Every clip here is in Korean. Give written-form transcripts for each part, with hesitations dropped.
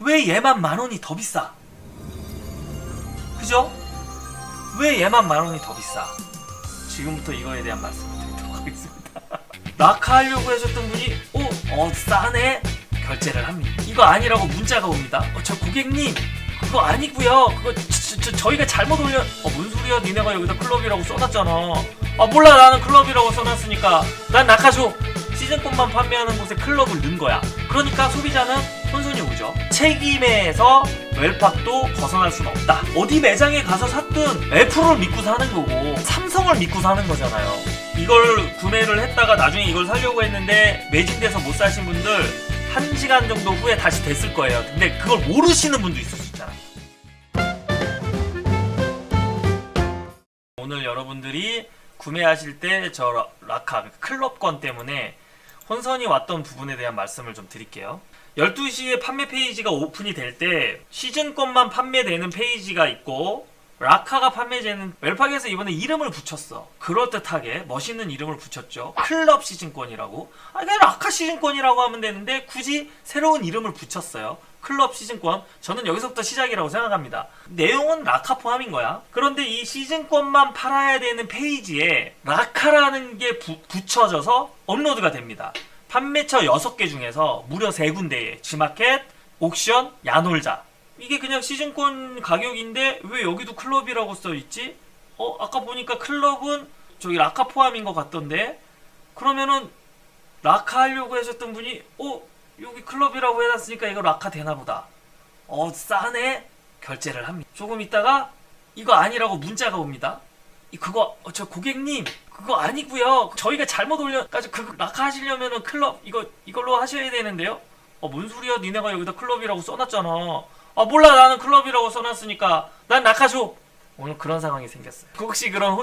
왜 얘만 10,000원이 더 비싸? 그죠? 왜 얘만 10,000원이 더 비싸? 지금부터 이거에 대한 말씀을 드리도록 하겠습니다. 낙하하려고 하셨던 분이 싸네? 결제를 합니다. 이거 아니라고 문자가 옵니다. 저 고객님 그거 아니고요. 그거 저희가 잘못 올려. 뭔 소리야? 니네가 여기다 클럽이라고 써놨잖아. 몰라. 나는 클럽이라고 써놨으니까 난 낙하줘. 시즌권만 판매하는 곳에 클럽을 넣은 거야. 그러니까 소비자는 혼선이 오죠. 책임에서 웰팍도 벗어날 수는 없다. 어디 매장에 가서 샀든 애플을 믿고 사는 거고 삼성을 믿고 사는 거잖아요. 이걸 구매를 했다가 나중에 이걸 사려고 했는데 매진돼서 못 사신 분들 1시간 정도 후에 다시 됐을 거예요. 근데 그걸 모르시는 분도 있을 수 있잖아요. 오늘 여러분들이 구매하실 때 저 라카 클럽권 때문에 혼선이 왔던 부분에 대한 말씀을 좀 드릴게요. 12시에 판매 페이지가 오픈이 될 때 시즌권만 판매되는 페이지가 있고 라카가 판매되는 웰팍에서 이번에 이름을 붙였어. 그럴듯하게 멋있는 이름을 붙였죠. 클럽 시즌권이라고. 그냥 라카 시즌권이라고 하면 되는데 굳이 새로운 이름을 붙였어요. 클럽 시즌권. 저는 여기서부터 시작이라고 생각합니다. 내용은 라카 포함인 거야. 그런데 이 시즌권만 팔아야 되는 페이지에 라카라는 게 붙여져서 업로드가 됩니다. 판매처 6개 중에서 무려 3군데에 G마켓, 옥션, 야놀자. 이게 그냥 시즌권 가격인데 왜 여기도 클럽이라고 써있지? 아까 보니까 클럽은 저기 라카 포함인 것 같던데? 그러면은 라카 하려고 하셨던 분이 여기 클럽이라고 해놨으니까 이거 라카 되나보다. 싸네? 결제를 합니다. 조금 있다가 이거 아니라고 문자가 옵니다. 그거 저 고객님 그거 아니고요. 저희가 잘못 올려가지고 그 라카 하시려면은 클럽 이걸로 하셔야 되는데요. 뭔 소리야? 니네가 여기다 클럽이라고 써놨잖아. 몰라. 나는 클럽이라고 써놨으니까 난 낙하줘. 오늘 그런 상황이 생겼어요. 혹시 그런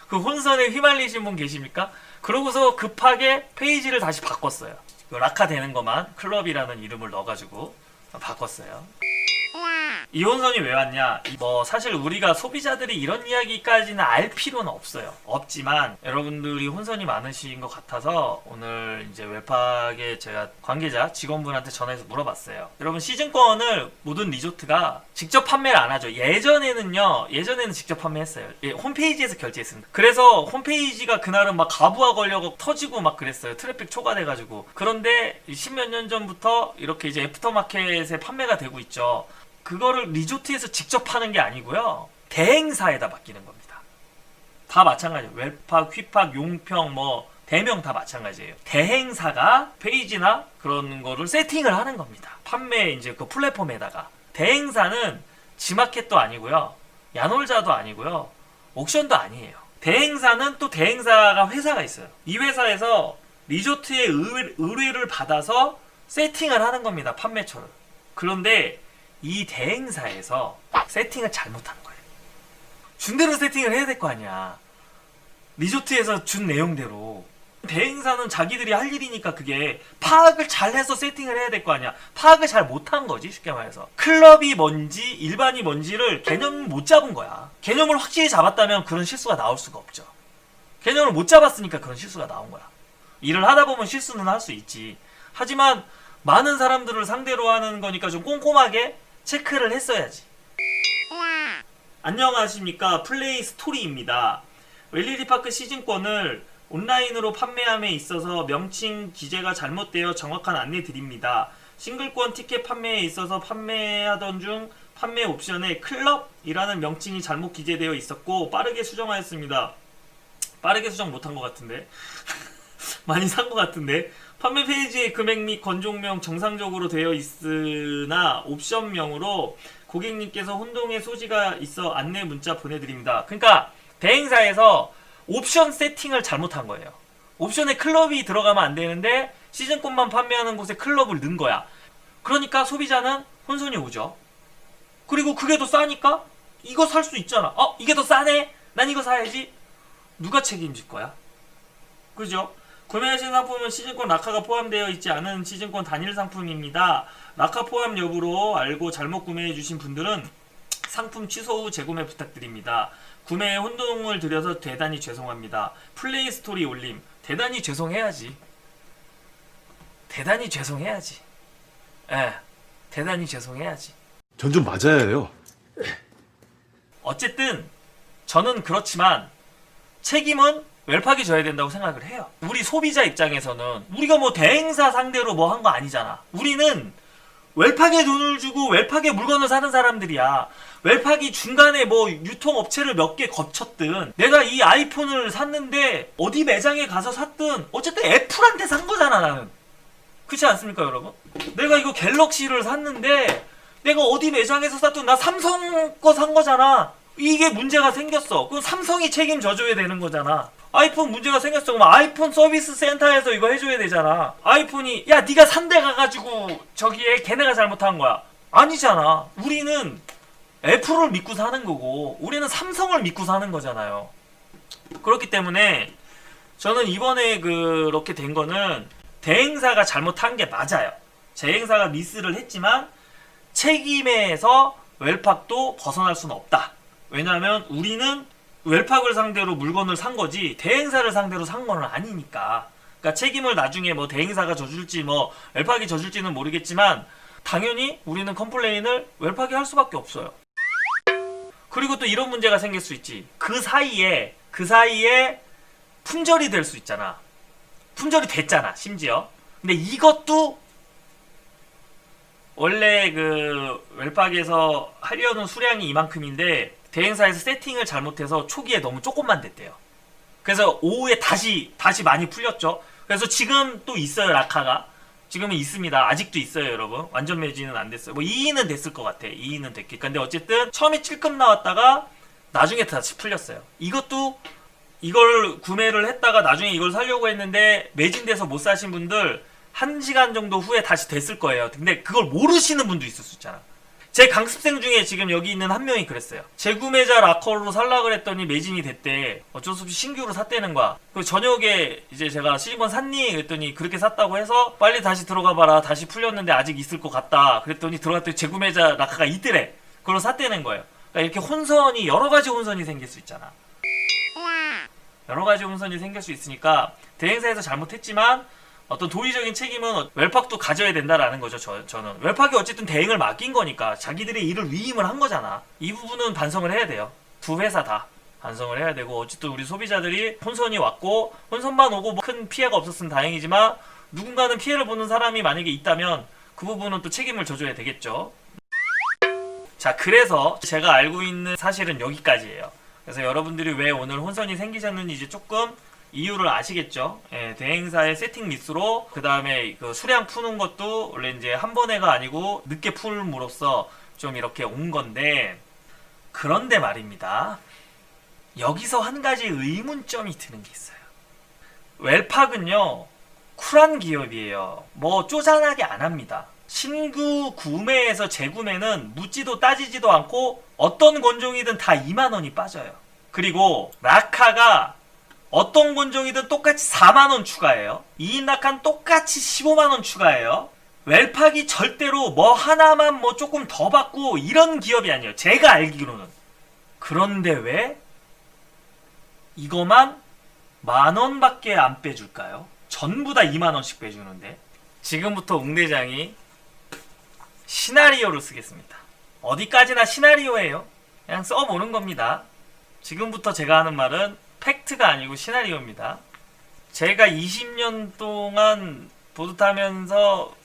그 혼선에 휘말리신 분 계십니까? 그러고서 급하게 페이지를 다시 바꿨어요. 라카 되는 것만 클럽이라는 이름을 넣어가지고 바꿨어요. 이 혼선이 왜 왔냐? 사실 우리가 소비자들이 이런 이야기까지는 알 필요는 없지만 여러분들이 혼선이 많으신 것 같아서 오늘 이제 웰팍에 제가 관계자 직원분한테 전화해서 물어봤어요. 여러분 시즌권을 모든 리조트가 직접 판매를 안 하죠. 예전에는 직접 판매했어요. 홈페이지에서 결제했습니다. 그래서 홈페이지가 그날은 막 가부화 걸려고 터지고 막 그랬어요. 트래픽 초과돼가지고. 그런데 10몇 년 전부터 이렇게 이제 애프터마켓에 판매가 되고 있죠. 그거를 리조트에서 직접 파는 게 아니고요. 대행사에다 맡기는 겁니다. 다 마찬가지예요. 웰팍, 휘팍, 용평, 대명 다 마찬가지예요. 대행사가 페이지나 그런 거를 세팅을 하는 겁니다. 판매 이제 그 플랫폼에다가. 대행사는 G마켓도 아니고요. 야놀자도 아니고요. 옥션도 아니에요. 대행사는 또 대행사가 회사가 있어요. 이 회사에서 리조트의 의뢰를 받아서 세팅을 하는 겁니다. 판매처를. 그런데 이 대행사에서 세팅을 잘못한 거예요. 준 대로 세팅을 해야 될 거 아니야. 리조트에서 준 내용대로. 대행사는 자기들이 할 일이니까 그게 파악을 잘해서 세팅을 해야 될 거 아니야. 파악을 잘 못한 거지, 쉽게 말해서. 클럽이 뭔지 일반이 뭔지를 개념을 못 잡은 거야. 개념을 확실히 잡았다면 그런 실수가 나올 수가 없죠. 개념을 못 잡았으니까 그런 실수가 나온 거야. 일을 하다 보면 실수는 할 수 있지. 하지만 많은 사람들을 상대로 하는 거니까 좀 꼼꼼하게 체크를 했어야지. 안녕하십니까. 플레이 스토리입니다. 웰리리파크 시즌권을 온라인으로 판매함에 있어서 명칭 기재가 잘못되어 정확한 안내 드립니다. 싱글권 티켓 판매에 있어서 판매하던 중 판매 옵션에 클럽이라는 명칭이 잘못 기재되어 있었고 빠르게 수정하였습니다. 빠르게 수정 못한 것 같은데 많이 산 것 같은데. 판매 페이지의 금액 및 건종명 정상적으로 되어 있으나 옵션명으로 고객님께서 혼동의 소지가 있어 안내 문자 보내드립니다. 그러니까 대행사에서 옵션 세팅을 잘못한 거예요. 옵션에 클럽이 들어가면 안 되는데 시즌권만 판매하는 곳에 클럽을 넣은 거야. 그러니까 소비자는 혼선이 오죠. 그리고 그게 더 싸니까 이거 살 수 있잖아. 이게 더 싸네? 난 이거 사야지. 누가 책임질 거야? 그죠? 구매하신 상품은 시즌권 라카가 포함되어 있지 않은 시즌권 단일 상품입니다. 라카 포함 여부로 알고 잘못 구매해주신 분들은 상품 취소 후 재구매 부탁드립니다. 구매에 혼동을 드려서 대단히 죄송합니다. 플레이 스토리 올림. 대단히 죄송해야지. 대단히 죄송해야지. 예. 대단히 죄송해야지. 전 좀 맞아야 해요. 어쨌든 저는 그렇지만 책임은 웰팍이 져야 된다고 생각을 해요. 우리 소비자 입장에서는 우리가 뭐 대행사 상대로 뭐 한 거 아니잖아. 우리는 웰팍에 돈을 주고 웰팍에 물건을 사는 사람들이야. 웰팍이 중간에 뭐 유통업체를 몇 개 거쳤든 내가 이 아이폰을 샀는데 어디 매장에 가서 샀든 어쨌든 애플한테 산 거잖아 나는. 그렇지 않습니까 여러분? 내가 이거 갤럭시를 샀는데 내가 어디 매장에서 샀든 나 삼성 거 산 거잖아. 이게 문제가 생겼어. 그럼 삼성이 책임져줘야 되는 거잖아. 아이폰 문제가 생겼어. 그럼 아이폰 서비스 센터에서 이거 해줘야 되잖아. 아이폰이 야 네가 산 데 가가지고 저기에 걔네가 잘못한 거야. 아니잖아. 우리는 애플을 믿고 사는 거고 우리는 삼성을 믿고 사는 거잖아요. 그렇기 때문에 저는 이번에 그렇게 된 거는 대행사가 잘못한 게 맞아요. 대행사가 미스를 했지만 책임에서 웰팍도 벗어날 수는 없다. 왜냐하면 우리는 웰팍을 상대로 물건을 산 거지 대행사를 상대로 산 거는 아니니까. 그러니까 책임을 나중에 뭐 대행사가 져줄지 뭐 웰팍이 져줄지는 모르겠지만 당연히 우리는 컴플레인을 웰팍이 할 수밖에 없어요. 그리고 또 이런 문제가 생길 수 있지. 그 사이에 품절이 될 수 있잖아. 품절이 됐잖아 심지어. 근데 이것도 원래 그 웰팍에서 하려는 수량이 이만큼인데 대행사에서 세팅을 잘못해서 초기에 너무 조금만 됐대요. 그래서 오후에 다시 많이 풀렸죠. 그래서 지금 또 있어요 라카가. 지금은 있습니다. 아직도 있어요 여러분. 완전 매진은 안 됐어요. 뭐 2위는 됐을 것 같아. 2위는 됐기. 근데 어쨌든 처음에 7급 나왔다가 나중에 다시 풀렸어요. 이것도 이걸 구매를 했다가 나중에 이걸 사려고 했는데 매진돼서 못 사신 분들 1시간 정도 후에 다시 됐을 거예요. 근데 그걸 모르시는 분도 있을 수 있잖아. 제 강습생 중에 지금 여기 있는 한 명이 그랬어요. 재구매자 라커로 살라 그랬더니 매진이 됐대. 어쩔 수 없이 신규로 샀다는 거야. 그리고 저녁에 이제 제가 시lik원 샀니? 그랬더니 그렇게 샀다고 해서 빨리 다시 들어가 봐라. 다시 풀렸는데 아직 있을 것 같다. 그랬더니 들어갔더니 재구매자 라커가 있더래. 그걸 샀다는 거예요. 그러니까 이렇게 혼선이 여러 가지 혼선이 생길 수 있잖아. 여러 가지 혼선이 생길 수 있으니까 대행사에서 잘못했지만 어떤 도의적인 책임은 웰팍도 가져야 된다라는 거죠. 저는 웰팍이 어쨌든 대행을 맡긴 거니까 자기들의 일을 위임을 한 거잖아. 이 부분은 반성을 해야 돼요. 두 회사 다 반성을 해야 되고 어쨌든 우리 소비자들이 혼선이 왔고 혼선만 오고 뭐 큰 피해가 없었으면 다행이지만 누군가는 피해를 보는 사람이 만약에 있다면 그 부분은 또 책임을 져줘야 되겠죠. 자, 그래서 제가 알고 있는 사실은 여기까지예요. 그래서 여러분들이 왜 오늘 혼선이 생기셨는지 이제 조금 이유를 아시겠죠? 예, 대행사의 세팅 미스로 그 다음에 그 수량 푸는 것도 원래 이제 한 번에가 아니고 늦게 풀므로써 좀 이렇게 온 건데, 그런데 말입니다. 여기서 한 가지 의문점이 드는 게 있어요. 웰팍은요 쿨한 기업이에요. 뭐 쪼잔하게 안 합니다. 신규 구매에서 재구매는 묻지도 따지지도 않고 어떤 권종이든 다 2만원이 빠져요. 그리고 라카가 어떤 권종이든 똑같이 4만원 추가해요. 2인 라카는 똑같이 15만원 추가해요. 웰팍이 절대로 뭐 하나만 뭐 조금 더 받고 이런 기업이 아니에요. 제가 알기로는. 그런데 왜 이거만 만원밖에 안 빼줄까요? 전부 다 2만원씩 빼주는데. 지금부터 웅대장이 시나리오를 쓰겠습니다. 어디까지나 시나리오예요. 그냥 써보는 겁니다. 지금부터 제가 하는 말은 팩트가 아니고 시나리오입니다. 제가 20년 동안 보드 타면서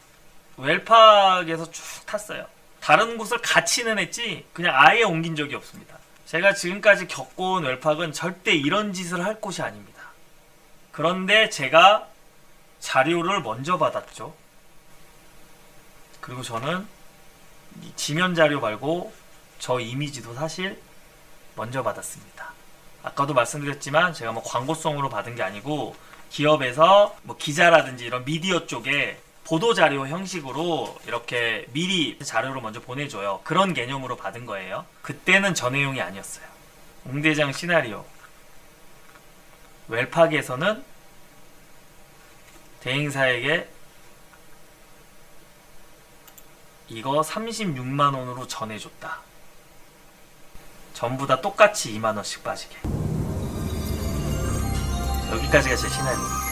웰팍에서 쭉 탔어요. 다른 곳을 같이는 했지 그냥 아예 옮긴 적이 없습니다. 제가 지금까지 겪어온 웰팍은 절대 이런 짓을 할 곳이 아닙니다. 그런데 제가 자료를 먼저 받았죠. 그리고 저는 지면 자료 말고 저 이미지도 사실 먼저 받았습니다. 아까도 말씀드렸지만 제가 뭐 광고성으로 받은 게 아니고 기업에서 뭐 기자라든지 이런 미디어 쪽에 보도자료 형식으로 이렇게 미리 자료를 먼저 보내줘요. 그런 개념으로 받은 거예요. 그때는 저 내용이 아니었어요. 웅대장 시나리오. 웰팍에서는 대행사에게 이거 36만원으로 전해줬다. 전부 다 똑같이 2만원씩 빠지게. 여기까지가 제 시나리오.